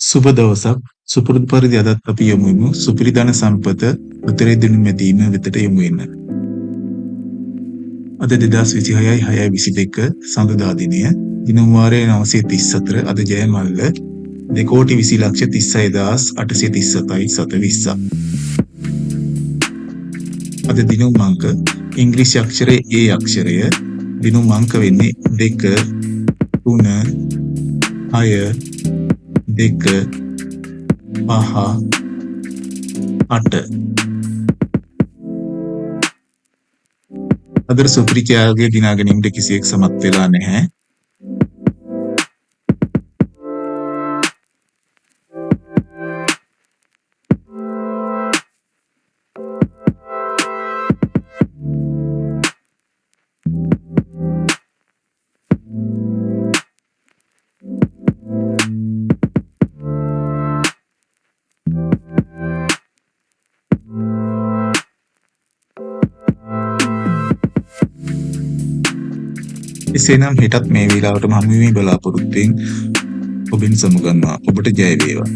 සුබ දවසක්. සුපුරුදු පරිදි අදත් අපි යමු වෙමු සුපිරිධන සම්පත උතරේ දිනු මැදීම වෙතට යමු වෙන. අද 2026/6/22 සඳුදා දිනය. දිනම් වාරයේ 934 අද ජය මල්ල 2,20,36,837යි 720. අද දිනුම් අංක ඉංග්‍රීසි අක්ෂරයේ A අක්ෂරය දිනුම් අංක වෙන්නේ 2 3 6 2 5 8. අද සුපිරිකයාගේ දිනා ගැනීමට කිසියෙක් සමත් වෙලා නැහැ. එසේනම් හෙටත් මේ වේලාවටම හමු වීමේ බලාපොරොත්තුෙන් ඔබෙන් සමුගන්නවා. ඔබට ජය වේවා.